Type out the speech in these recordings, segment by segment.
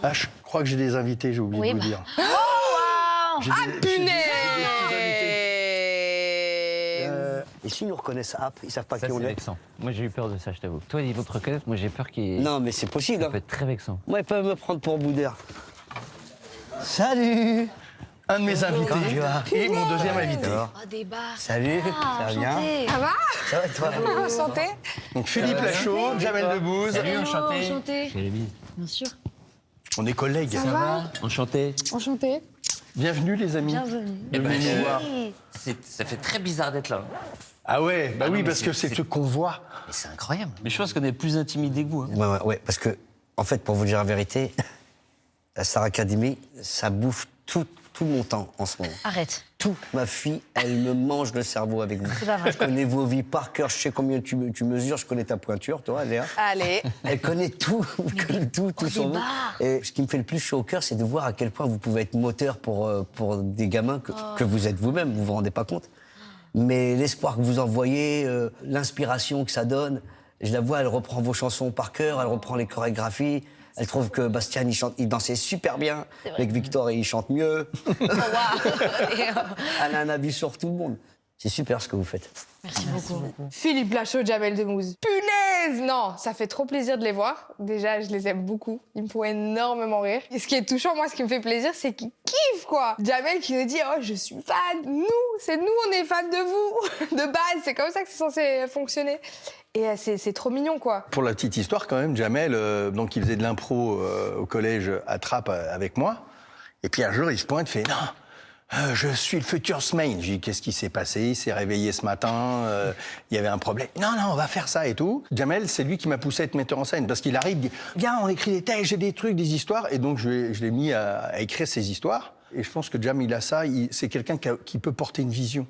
Ah, je crois que j'ai des invités, j'ai oublié de vous dire. Oh, wow. J'ai Ah, des- punaise! Et s'ils nous reconnaissent App, ils savent pas Ça, qui on c'est est. vexant. Moi, j'ai eu peur de ça, je t'avoue. Toi, ils vont te reconnaître, moi, j'ai peur qu'ils... Non, mais c'est possible. Ça Hein. peut être très vexant. Moi, ils peuvent me prendre pour boudeur. Salut. Un de mes invités et mon deuxième invité. Oh, des bars. Salut, ça va bien? Ça va? Ça va et toi? Santé? Donc Philippe Lachaud, Jamel Debbouze. Salut, enchanté. Enchanté. J'ai les bises. Bien sûr. On est collègues. Ça va? Enchanté. Enchanté. Bienvenue les amis. Bienvenue. De venir nous voir. Ça fait très bizarre d'être là. Ah ouais, bah Ah non, oui, mais parce que c'est ce qu'on voit. Mais c'est incroyable. Mais je pense qu'on est plus intimidés que vous. Hein. Ouais, parce que, en fait, pour vous dire la vérité, la Star Academy, ça bouffe tout mon temps en ce moment. Arrête. Tout. Ma fille, elle me mange le cerveau avec vous. C'est pas vrai. Je connais vos vies par cœur, je sais combien tu mesures, je connais ta pointure, toi, Léa. Allez. Elle connaît tout, tout sur vous. barres. Et ce qui me fait le plus chaud au cœur, c'est de voir à quel point vous pouvez être moteur pour des gamins que vous êtes vous-même, vous vous rendez pas compte. Mais l'espoir que vous envoyez, l'inspiration que ça donne, je la vois, elle reprend vos chansons par cœur, elle reprend les chorégraphies. Elle trouve que Bastien, il dansait super bien. Avec Victor, il chante mieux. Elle a un avis sur tout le monde. C'est super ce que vous faites. Merci beaucoup. Philippe Lachaud, Jamel Debbouze. Punaise! Non, ça fait trop plaisir de les voir. Déjà, je les aime beaucoup. Ils me font énormément rire. Et ce qui est touchant, moi, ce qui me fait plaisir, c'est qu'ils kiffent, quoi. Jamel qui nous dit « Oh, je suis fan. Nous, on est fans de vous. » De base, c'est comme ça que c'est censé fonctionner. Et c'est trop mignon, quoi. Pour la petite histoire quand même, Jamel, donc il faisait de l'impro au collège à Trappes avec moi. Et puis un jour, il se pointe, il fait « Non, je suis le futur Smain. » J'ai dit « Qu'est-ce qui s'est passé? Il s'est réveillé ce matin, il y avait un problème. Non, on va faire ça et tout. » Jamel, c'est lui qui m'a poussé à être metteur en scène parce qu'il arrive, il dit « Viens, on écrit des textes, j'ai des trucs, des histoires. » Et donc je l'ai mis à écrire ces histoires. Et je pense que Jam, il a ça, c'est quelqu'un qui peut porter une vision.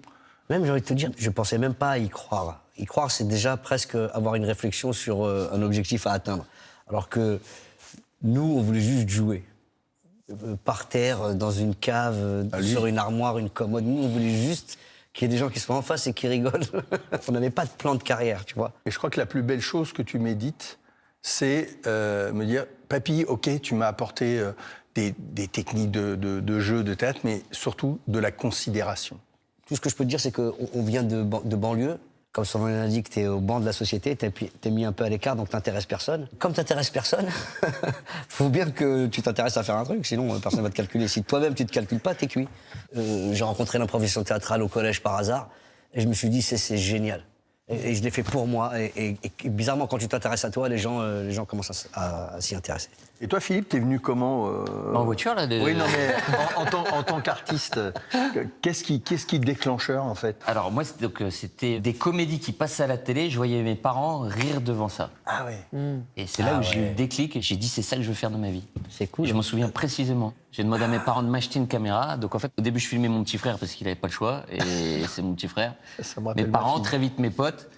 Même, j'ai envie de te dire, je pensais même pas à y croire. Y croire, c'est déjà presque avoir une réflexion sur un objectif à atteindre. Alors que nous, on voulait juste jouer. Par terre, dans une cave, sur une armoire, une commode. Nous, on voulait juste qu'il y ait des gens qui soient en face et qui rigolent. On n'avait pas de plan de carrière, tu vois. Et je crois que la plus belle chose que tu médites, c'est me dire, papy, ok, tu m'as apporté des techniques de jeu, de théâtre, mais surtout de la considération. Tout ce que je peux te dire, c'est qu'on vient de banlieue. Comme son nom l'indique, t'es au banc de la société, t'es mis un peu à l'écart, donc t'intéresses personne. Comme t'intéresses personne, faut bien que tu t'intéresses à faire un truc, sinon personne va te calculer. Si toi-même tu te calcules pas, t'es cuit. J'ai rencontré l'improvisation théâtrale au collège par hasard, et je me suis dit, c'est génial. Et je l'ai fait pour moi, et bizarrement, quand tu t'intéresses à toi, les gens commencent à s'y intéresser. Et toi, Philippe, t'es venu comment En voiture, là Oui, non, mais en tant qu'artiste, qu'est-ce qui est déclencheur, en fait? Alors, moi, c'était des comédies qui passaient à la télé. Je voyais mes parents rire devant ça. Ah ouais. Et c'est là où j'ai eu le déclic et j'ai dit, c'est ça que je veux faire dans ma vie. C'est cool. Je m'en souviens précisément. J'ai demandé à mes parents de m'acheter une caméra. Donc, en fait, au début, je filmais mon petit frère parce qu'il n'avait pas le choix. Et c'est mon petit frère. Ça me rappelle Mes ma parents, fille. très vite, mes potes.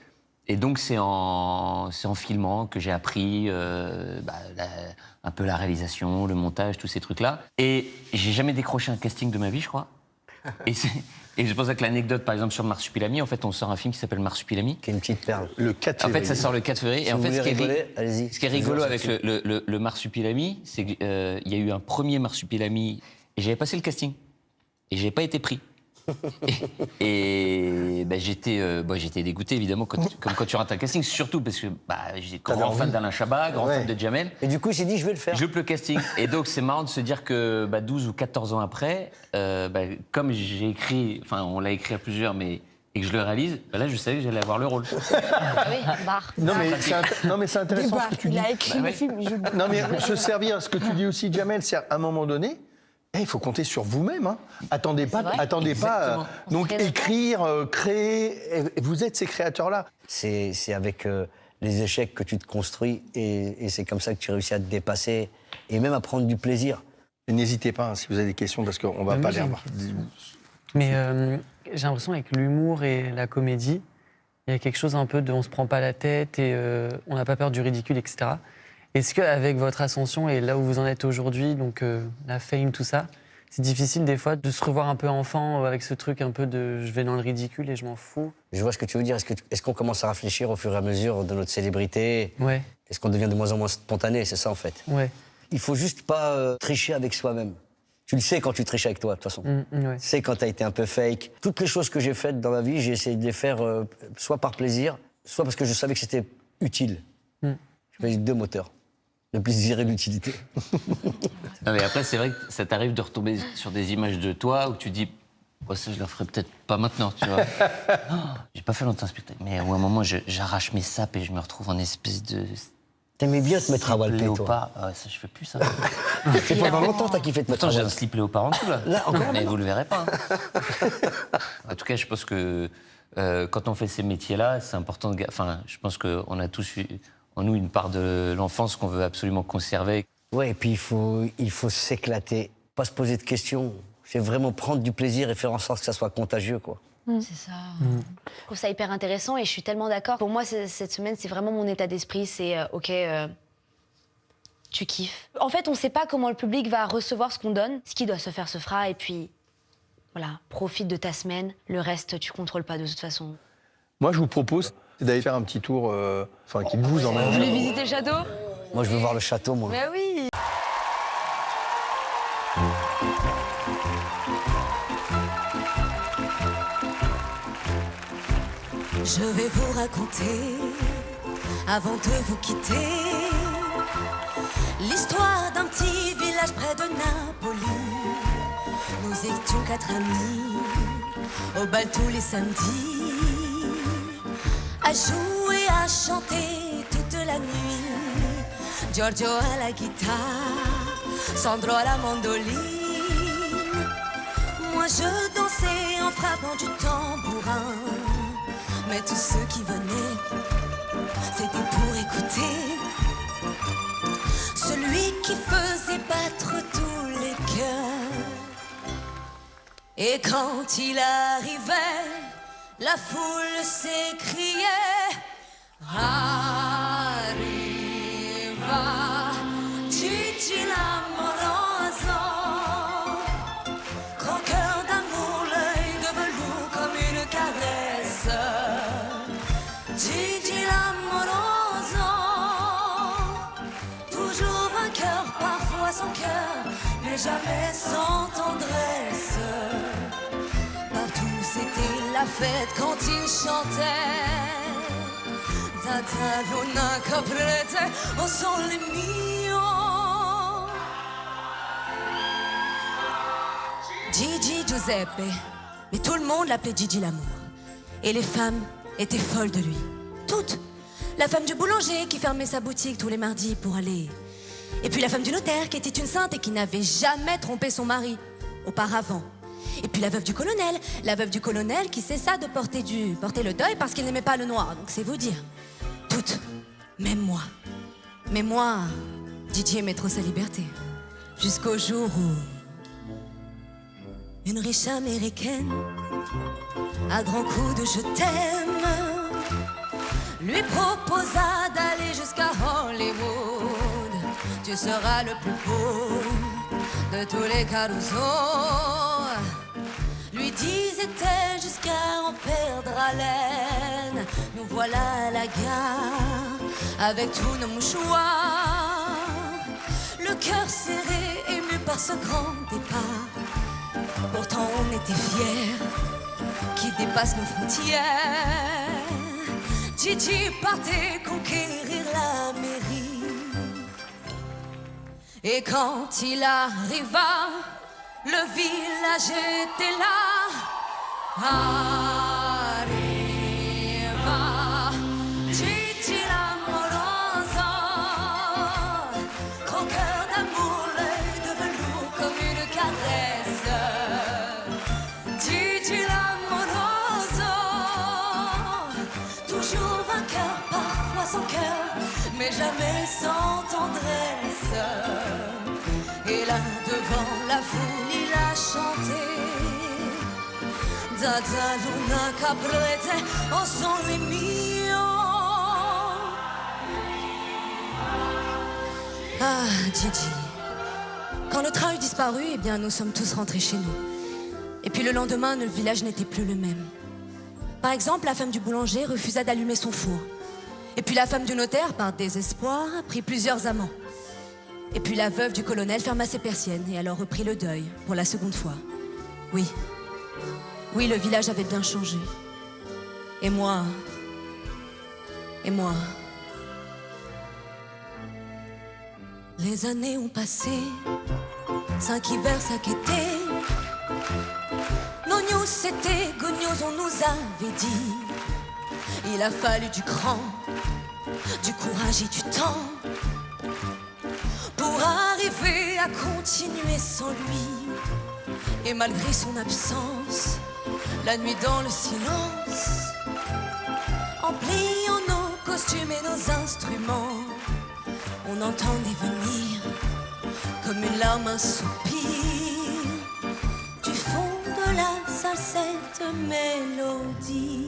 Et donc, c'est en filmant que j'ai appris un peu la réalisation, le montage, tous ces trucs-là. Et j'ai jamais décroché un casting de ma vie, je crois. Et je pense que l'anecdote, par exemple, sur Marsupilami, en fait, on sort un film qui s'appelle Marsupilami. Qui est une petite perle. Le 4 En fait, février. ça sort le 4 février. Si Et en vous fait, voulez ce qui rigoler, allez-y. est rigolo avec le Marsupilami, c'est qu'il y a eu un premier Marsupilami et j'avais passé le casting. Et j'avais pas été pris. Et j'étais dégoûté, évidemment, comme quand tu rates un casting, surtout parce que j'étais grand fan d'Alain Chabat, grand fan de Jamel. Et du coup, il s'est dit, je vais le faire. Je loupe le casting. Et donc, c'est marrant de se dire que 12 ou 14 ans après, comme j'ai écrit, enfin, on l'a écrit à plusieurs, mais et que je le réalise, là, je savais que j'allais avoir le rôle. Ah oui, bar. Non, mais c'est intéressant ce que tu dis. Il a écrit le film. Non, mais se servir, ce que tu dis aussi, Jamel, c'est à un moment donné, il faut compter sur vous-même. Hein. Attendez pas. vrai. Exactement. Donc crée notre écrire, créer, et vous êtes ces créateurs-là. C'est avec les échecs que tu te construis et c'est comme ça que tu réussis à te dépasser et même à prendre du plaisir. Et n'hésitez pas, hein, si vous avez des questions, parce qu'on va pas les revoir. Mais j'ai l'impression avec l'humour et la comédie, il y a quelque chose un peu de on se prend pas la tête et on n'a pas peur du ridicule, etc. Est-ce qu'avec votre ascension et là où vous en êtes aujourd'hui, donc la fame, tout ça, c'est difficile des fois de se revoir un peu enfant avec ce truc un peu de je vais dans le ridicule et je m'en fous? Je vois ce que tu veux dire. Est-ce qu'on commence à réfléchir au fur et à mesure de notre célébrité? Ouais, Est-ce qu'on devient de moins en moins spontané? C'est ça en fait. ouais. Il faut juste pas tricher avec soi-même. Tu le sais quand tu triches avec toi, de toute façon. Ouais. Tu sais quand t'as été un peu fake. Toutes les choses que j'ai faites dans ma vie, j'ai essayé de les faire soit par plaisir, soit parce que je savais que c'était utile. J'ai 2 moteurs. Le plaisir et l'utilité. Non, mais après, c'est vrai que ça t'arrive de retomber sur des images de toi où tu dis, oh, ça, je le ferai peut-être pas maintenant, tu vois. Oh, j'ai pas fait longtemps ce spectacle. Mais où à un moment, j'arrache mes sapes et je me retrouve en espèce de. T'aimais bien te mettre à walper, toi. léopard. Ah ouais, ça, je fais plus ça. C'est pendant longtemps t'as kiffé te mettre Pourtant, à j'ai un walper. slip léopard en dessous, là. Là, encore Mais vous le verrez pas. Hein. En tout cas, je pense que quand on fait ces métiers-là, c'est important de. Enfin, je pense qu'on a tous eu en nous une part de l'enfance qu'on veut absolument conserver. Ouais, et puis il faut s'éclater, pas se poser de questions. C'est vraiment prendre du plaisir et faire en sorte que ça soit contagieux, quoi. C'est ça. Je trouve ça hyper intéressant et je suis tellement d'accord. Pour moi, cette semaine, c'est vraiment mon état d'esprit. C'est OK, tu kiffes. En fait, on ne sait pas comment le public va recevoir ce qu'on donne. Ce qui doit se faire se fera. Et puis, voilà, profite de ta semaine. Le reste, tu contrôles pas de toute façon. Moi, je vous propose d'aller faire un petit tour, enfin, qui vous emmène. Vous voulez visiter le château? Moi, je veux voir le château, moi. Mais oui. Je vais vous raconter, avant de vous quitter, l'histoire d'un petit village près de Napoli. Nous étions 4 amis, au bal tous les samedis, à jouer, à chanter toute la nuit. Giorgio à la guitare, Sandro à la mandoline. Moi je dansais en frappant du tambourin. Mais tous ceux qui venaient, c'était pour écouter celui qui faisait battre tous les cœurs. Et quand il arrivait, la foule s'écriait Arriva Gigi l'amoroso. Grand cœur d'amour, l'œil de velours comme une caresse. Gigi l'amoroso, toujours vainqueur, parfois sans cœur, mais jamais sans tendresse. Partout c'était la fête quand il chantait. Tata Luna Caprete, au sole mio. Gigi Giuseppe, mais tout le monde l'appelait Gigi l'amour. Et les femmes étaient folles de lui. Toutes. La femme du boulanger qui fermait sa boutique tous les mardis pour aller. Et puis la femme du notaire qui était une sainte et qui n'avait jamais trompé son mari auparavant. Et puis la veuve du colonel qui cessa de porter le deuil parce qu'il n'aimait pas le noir. Donc c'est vous dire. Toutes. Même moi. Mais moi, Gigi aimait trop sa liberté. Jusqu'au jour où une riche américaine, à grands coups de je t'aime, lui proposa d'aller jusqu'à Hollywood. Tu seras le plus beau de tous les carousaux, lui disait-elle jusqu'à en perdre haleine. Nous voilà à la gare avec tous nos mouchoirs, le cœur serré, ému par ce grand départ. Pourtant on était fiers, qui dépasse nos frontières. Gigi partait conquérir la mairie. Et quand il arriva, le village était là. Arriva Gigi l'amoroso, grand cœur d'amour, l'œil de velours comme une caresse. Gigi l'amoroso, toujours vainqueur, parfois sans cœur, mais jamais sans tendresse. Et là, devant la foule, il a chanté Dada Luna Caprete, oh sole mio. Ah, Gigi. Quand le train eut disparu, eh bien, nous sommes tous rentrés chez nous. Et puis le lendemain, le village n'était plus le même. Par exemple, la femme du boulanger refusa d'allumer son four. Et puis la femme du notaire, par désespoir, prit plusieurs amants. Et puis la veuve du colonel ferma ses persiennes et alors reprit le deuil pour la seconde fois. Oui. Oui, le village avait bien changé. Et moi... Les années ont passé, 5 hivers, 5 étés. Nos news c'était good news, on nous avait dit. Il a fallu du cran, du courage et du temps pour arriver à continuer sans lui. Et malgré son absence, la nuit dans le silence, en pliant nos costumes et nos instruments, on entendait venir comme une larme, un soupir du fond de la salle, cette mélodie.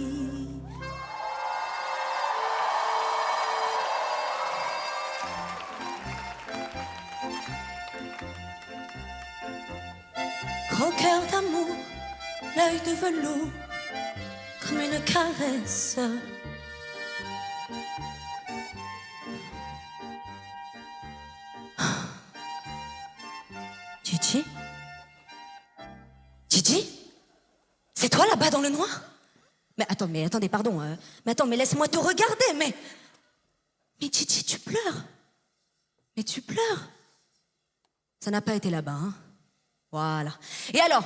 Gros cœur d'amour, l'œil de velours, comme une caresse. Gigi? Gigi? C'est toi là-bas dans le noir? Mais attendez, pardon. Mais laisse-moi te regarder, mais Gigi, tu pleures. Mais tu pleures. Ça n'a pas été là-bas, hein? Voilà. Et alors,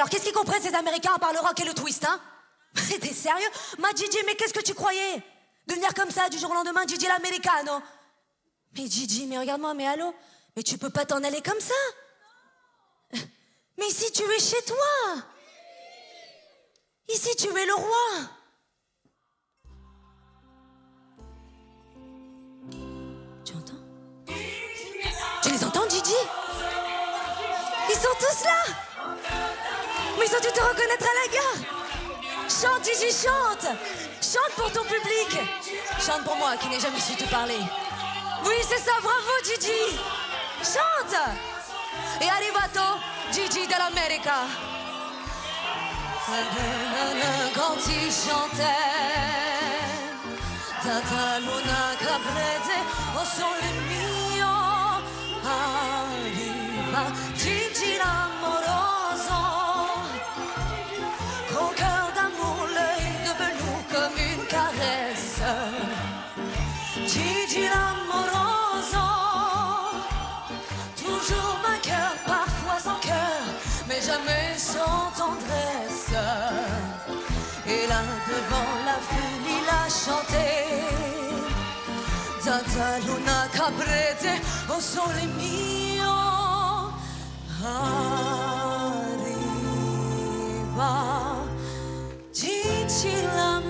qu'est-ce qu'ils comprennent ces Américains à part le rock et le twist, hein? T'es sérieux? Ma Gigi, mais qu'est-ce que tu croyais? Devenir comme ça du jour au lendemain, Gigi l'americano? Mais Gigi, mais regarde-moi, mais allô? Mais tu peux pas t'en aller comme ça? Mais ici, tu es chez toi. Ici, tu es le roi. Tu entends? Tu les entends, Gigi? Ils sont tous là. Mais ils ont dû te reconnaître à la gare. Chante, Gigi, chante. Chante pour ton public. Chante pour moi, qui n'ai jamais su te parler. Oui, c'est ça, bravo, Gigi. Chante. Et arrivato, Gigi dell'America. Quand il chantait, Tata Luna Caprese, au sole mio, arriva Gigi l'amoroso, gros cœur d'amour, l'œil de velours comme une caresse. Gigi l'amoroso, toujours vainqueur, parfois sans cœur, mais jamais sans tendresse. Et là devant la foule il a chanté Tata Luna Caprese, au sole mio, arriva Gigi l'amoroso.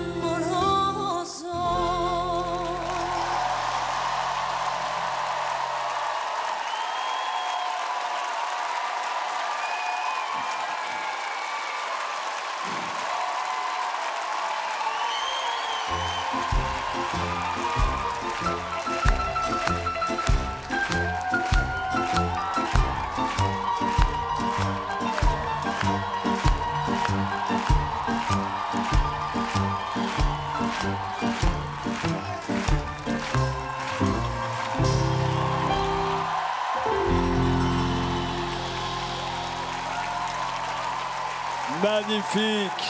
Magnifique.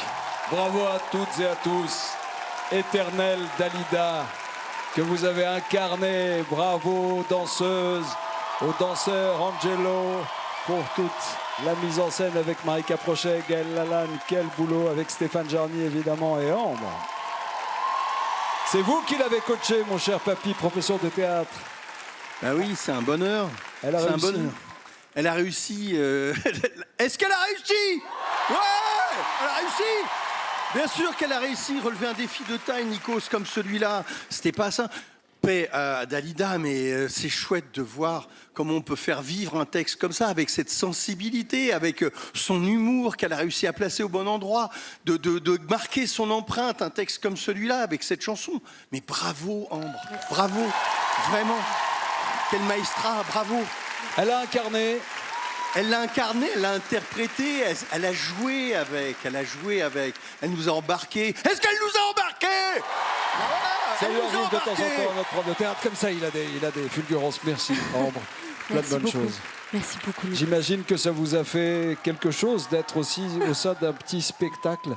Bravo à toutes et à tous. Éternelle Dalida, que vous avez incarné. Bravo aux danseuses, aux danseurs, Angelo, pour toute la mise en scène avec Marika Prochet, Gaël Lalanne. Quel boulot avec Stéphane Jarny, évidemment, et Ambre. C'est vous qui l'avez coaché, mon cher papy, professeur de théâtre. Bah oui, c'est un bonheur. Elle a C'est un réussi. bonheur. Elle a réussi. Est-ce qu'elle a réussi? Ouais, elle a réussi. Bien sûr qu'elle a réussi. Relever un défi de taille, Nikos, comme celui-là, c'était pas ça. Paix à Dalida, mais c'est chouette de voir comment on peut faire vivre un texte comme ça, avec cette sensibilité, avec son humour qu'elle a réussi à placer au bon endroit, de marquer son empreinte, un texte comme celui-là, avec cette chanson. Mais bravo, Ambre, bravo, vraiment. Quel maestra, bravo. Elle a incarné. Elle l'a incarné, elle l'a interprété, elle a joué avec, elle nous a embarqués. Est-ce qu'elle nous a embarqués? Ça Elle lui nous a arrive de temps en embarqués. temps, notre prof de théâtre. Comme ça, il a des fulgurances. Merci, Ambre. plein de bonnes choses. Merci beaucoup. Nico. J'imagine que ça vous a fait quelque chose d'être aussi au sein d'un petit spectacle,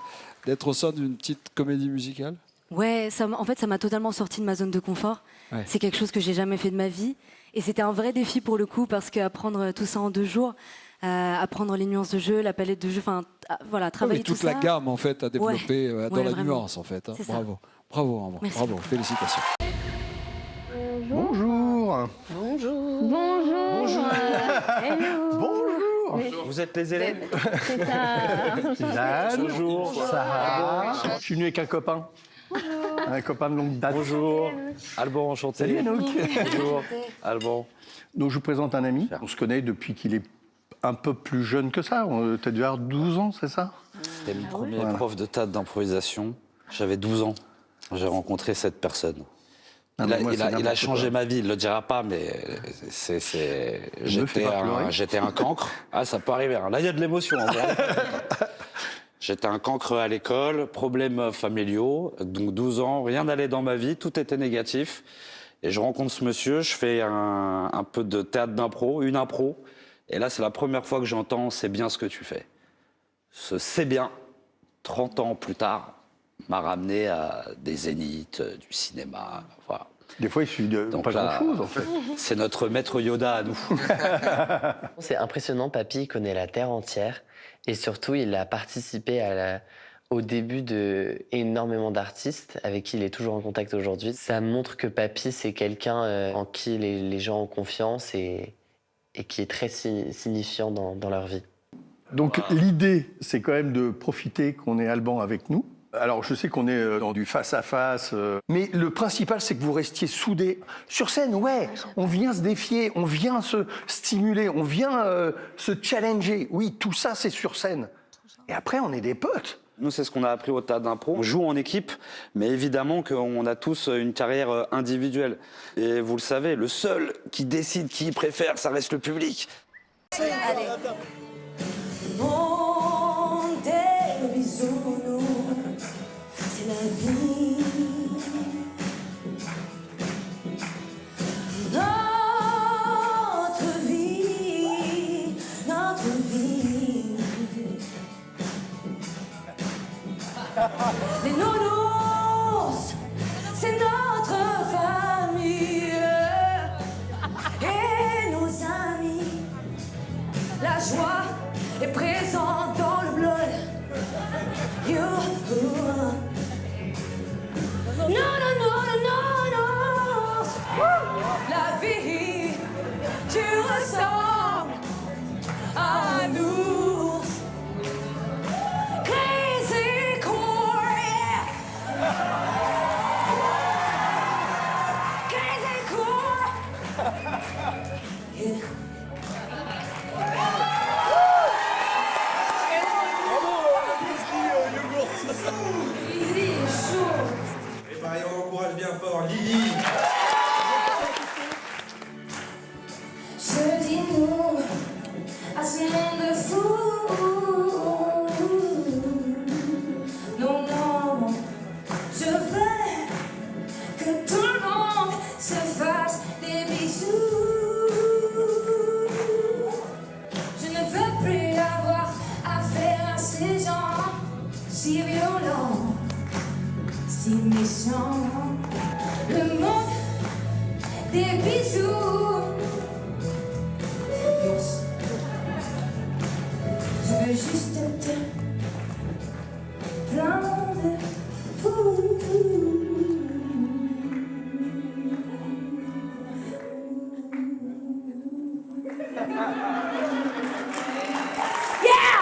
d'être au sein d'une petite comédie musicale. Ouais, en fait, ça m'a totalement sorti de ma zone de confort. Ouais. C'est quelque chose que j'ai jamais fait de ma vie. Et c'était un vrai défi pour le coup, parce qu'apprendre tout ça en 2 jours, apprendre les nuances de jeu, la palette de jeu, enfin, voilà, travailler tout toute ça. la gamme, en fait, à développer dans la vraiment. nuance, en fait. Hein. C'est ça. Bravo. Bravo, Ambre. Merci Bravo. beaucoup. Félicitations. Bonjour. Bonjour. Bonjour. Hello. Bonjour. Vous êtes les élèves? C'est ça. Suzanne. Bonjour. Sarah. Je suis venu avec un copain. Un copain de longue date. Bonjour. Alban, enchanté. Salut Anouk. Bonjour. Alban. Donc je vous présente un ami. On se connaît depuis qu'il est un peu plus jeune que ça. Tu as dû avoir 12 ans, c'est ça? C'était mon premier prof de théâtre d'improvisation. J'avais 12 ans. J'ai rencontré cette personne. Il a changé ma vie, il ne le dira pas, mais j'étais un cancre. Ah, ça peut arriver. Là, il y a de l'émotion. En vrai. J'étais un cancre à l'école, problèmes familiaux. Donc 12 ans, rien n'allait dans ma vie, tout était négatif. Et je rencontre ce monsieur, je fais un peu de théâtre d'impro, une impro. Et là, c'est la première fois que j'entends « c'est bien ce que tu fais ». Ce « c'est bien », 30 ans plus tard, m'a ramené à des zéniths, du cinéma, voilà. Des fois, il suffit de pas grand-chose, en fait. C'est notre maître Yoda à nous. C'est impressionnant, Papy connaît la Terre entière. Et surtout, il a participé au début de énormément d'artistes avec qui il est toujours en contact aujourd'hui. Ça montre que Papy, c'est quelqu'un en qui les gens ont confiance et qui est très signifiant dans leur vie. Donc l'idée, c'est quand même de profiter qu'on ait Alban avec nous. Alors je sais qu'on est dans du face-à-face, mais le principal, c'est que vous restiez soudés. Sur scène, ouais, on vient se défier, on vient se stimuler, on vient se challenger. Oui, tout ça, c'est sur scène. Et après, on est des potes. Nous, c'est ce qu'on a appris au théâtre d'impro. On joue en équipe, mais évidemment qu'on a tous une carrière individuelle. Et vous le savez, le seul qui décide qui il préfère, ça reste le public. Allez. Monde des bisounours, c'est la vie. Notre vie, notre vie. Les nounours, c'est notre famille. Et nos amis, la joie est présente dans le blood. Non, non, non, non, non. La vie, tu ressembles à un ours. Crazy core, yeah. Crazy core. Yeah. Et on encourage bien fort Lily. Je dis non à ce monde fou. Non, non, je veux que tout le monde se fasse des bisous. Je ne veux plus avoir affaire à ces gens si violents, si méchants. Le monde des bisous. Je veux juste te plein de fous. Yeah!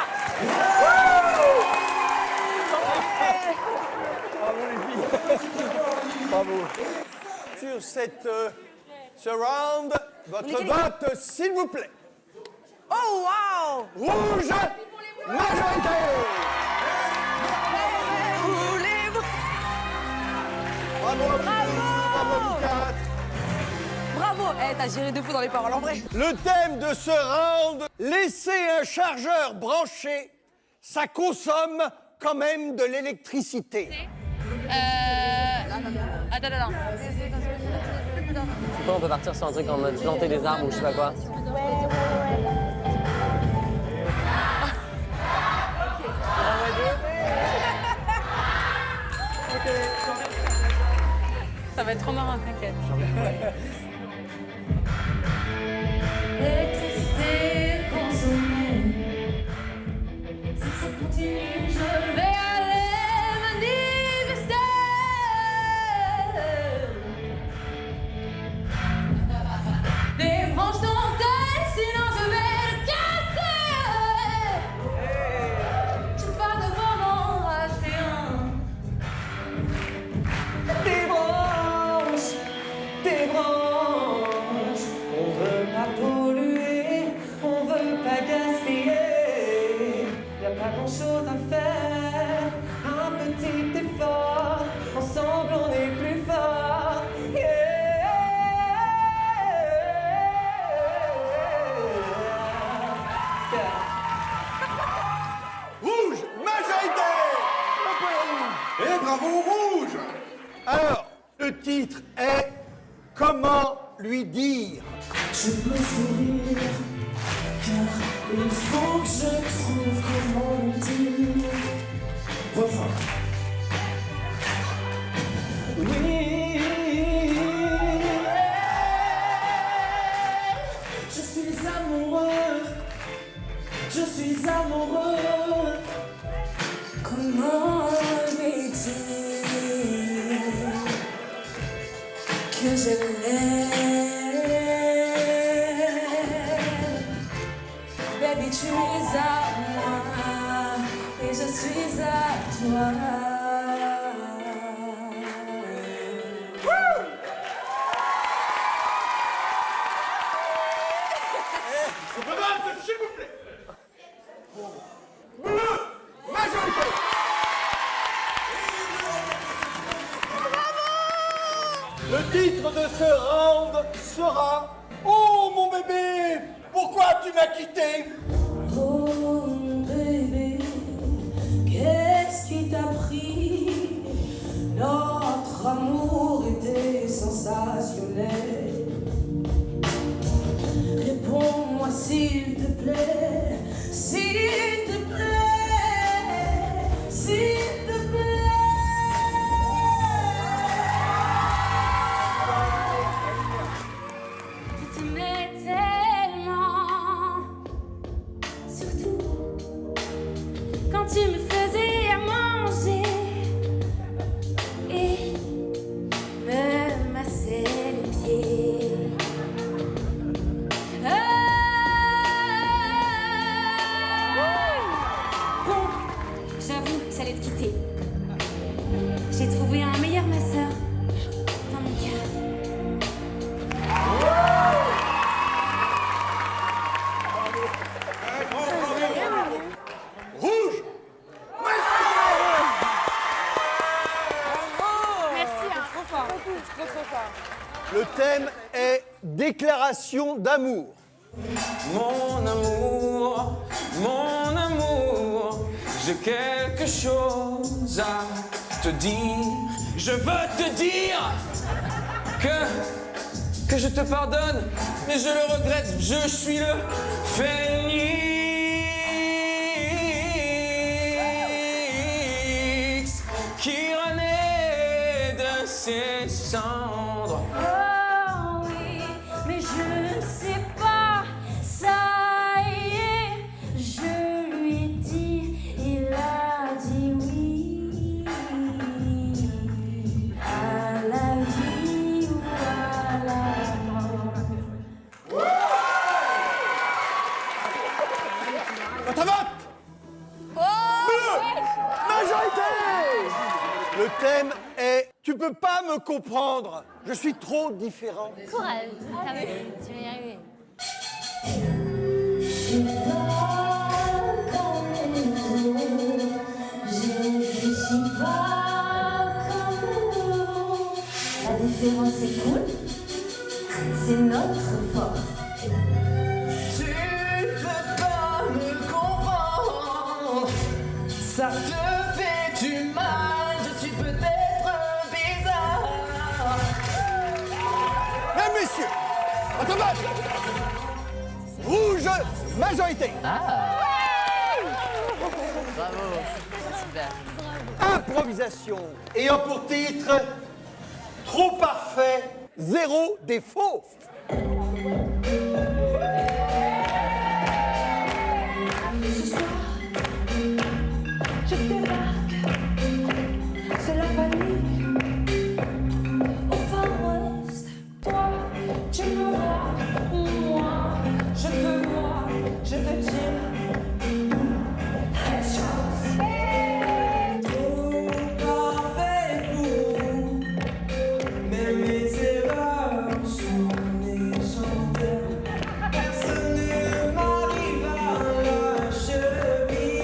Bravo. Sur cette ce round, votre vote, s'il vous plaît. Oh, wow! Rouge, majorité. Bravo, bravo, Lucas. Bravo! Eh, t'as géré de fou dans les paroles en vrai. Le thème de ce round, laisser un chargeur branché, ça consomme quand même de l'électricité. Attends. Après, on peut partir sur un truc en mode planter des arbres ou je sais pas quoi. Ça va être trop marrant, t'inquiète. L'électricité consommée. Si ça continue, je vais aller manifester. Débranche ton tel, sinon je vais le casser. Tu vas devoir m'en racheter un. Des branches, on veut pas polluer, on veut pas gaspiller. Y a pas grand chose à faire, un petit effort, ensemble on est plus fort. Rouge, majorité! Et bravo rouge! Alors, le titre est Comment lui dire? Je peux sourire, car il faut que je trouve comment lui dire. Refrain. Oui, je suis amoureux, je suis amoureux. Comment lui dire que je l'aime? Baby, tu es à moi et je suis à toi. S'il vous plaît! Bleu, majorité! Le titre de ce round sera Oh mon bébé, pourquoi tu m'as quitté? Oh mon bébé, qu'est-ce qui t'a pris? Notre amour était sensationnel. Réponds-moi s'il te plaît, s'il te plaît, s'il te plaît. Tu t'aimais tellement, surtout quand tu me faisais à manger et me massais les pieds. Bon, j'avoue, j'allais te quitter. J'ai trouvé un meilleur masseur dans mon cœur. Rouge! Merci, hein, trop fort. Trop fort. Le thème est Déclaration d'amour. Mon amour, j'ai quelque chose à te dire. Je veux te dire que je te pardonne, mais je le regrette, je suis le phénix qui renaît de ses cendres. Oh oui, mais je ne sais pas, ça y est, je lui ai dit, il a dit oui à la vie ou à la mort. Votre vote! Bleu! Majorité! Le thème est Tu peux pas me comprendre, je suis trop différent. Courage, tu vas y arriver. La différence est cool, c'est notre force. Tu peux pas me comprendre, ça te fait du mal, je suis peut-être bizarre. Mesdames, messieurs, majorité. Bravo, c'est super. Improvisation ayant pour titre Trop parfait, zéro défaut. Ce soir, je débarque, c'est la panique. Au Far West, toi, tu me vois, moi, je te vois, je te tire. Headshot. Trop parfait pour vous, mais mes erreurs sont légendaires. Personne ne m'arrive à la cheville.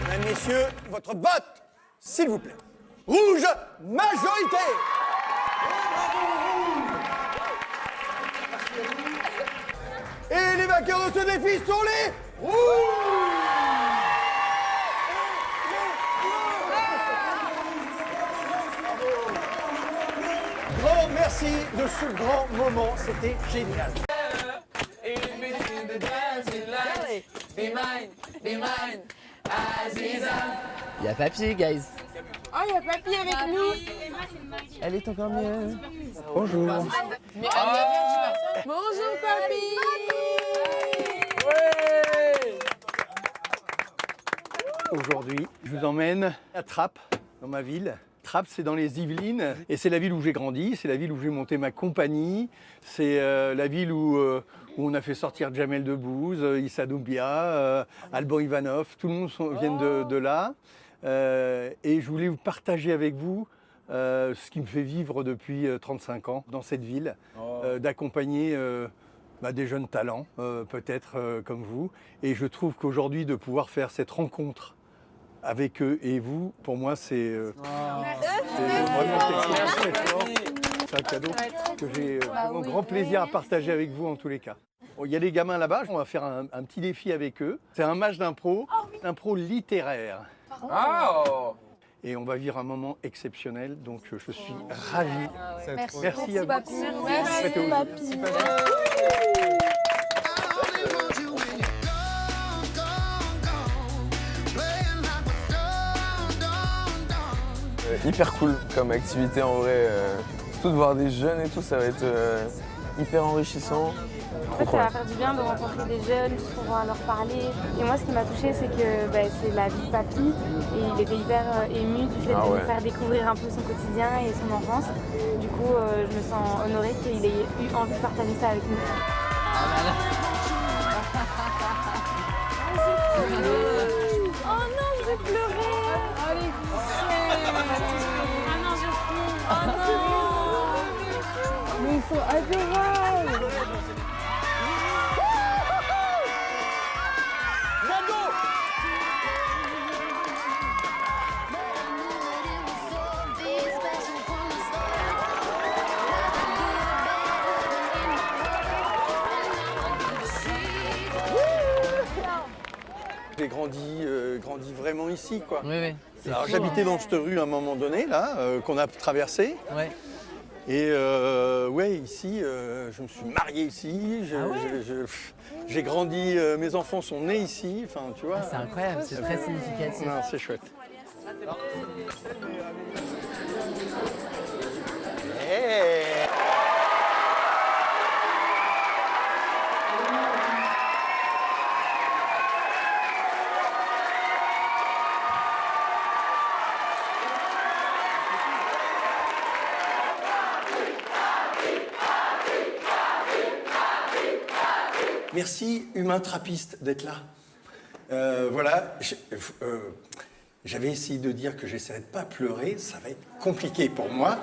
Mesdames, messieurs, votre vote, s'il vous plaît. Rouge, majorité. Et les vainqueurs de ce défi sont les Grand merci de ce grand moment, c'était génial. Il y a Papy, guys. Oh, il y a Papy avec nous. Elle est encore mieux. Bonjour. Bonjour, Papy. Aujourd'hui, je vous emmène à Trappes, dans ma ville. Trappes, c'est dans les Yvelines, et c'est la ville où j'ai grandi, c'est la ville où j'ai monté ma compagnie, c'est la ville où on a fait sortir Jamel Debbouze, Issa Doumbia, Alban Ivanov, tout le monde vient de là. Et je voulais vous partager avec vous ce qui me fait vivre depuis 35 ans dans cette ville, d'accompagner des jeunes talents, peut-être comme vous. Et je trouve qu'aujourd'hui, de pouvoir faire cette rencontre avec eux et vous, pour moi, c'est vraiment quelque chose de très fort. C'est un cadeau que j'ai vraiment grand plaisir à partager avec vous en tous les cas. Bon, il y a les gamins là-bas, on va faire un petit défi avec eux. C'est un match d'impro, d'impro littéraire. Et on va vivre un moment exceptionnel, donc je suis ravi. Merci à vous. Merci, Hyper cool comme activité en vrai. Surtout de voir des jeunes et tout, ça va être hyper enrichissant. En fait, ça va faire du bien de rencontrer des jeunes, juste pour pouvoir leur parler. Et moi, ce qui m'a touchée, c'est que c'est la vie de Papy. Et il était hyper ému du fait de nous faire découvrir un peu son quotidien et son enfance. Du coup, je me sens honorée qu'il ait eu envie de partager ça avec nous. Oh non, je vais pleurer. Allez, ah non, je fuis. Oh non. Mais ils sont adorables. J'ai grandi vraiment ici, quoi. Oui. Alors j'habitais dans cette rue à un moment donné, là, qu'on a traversée. Ouais. Et ici, je me suis marié ici, j'ai grandi, mes enfants sont nés ici, enfin tu vois. C'est incroyable, c'est très significatif. Non, c'est chouette. Merci, humain trappiste, d'être là. J'avais essayé de dire que j'essaierais de ne pas pleurer, ça va être compliqué pour moi.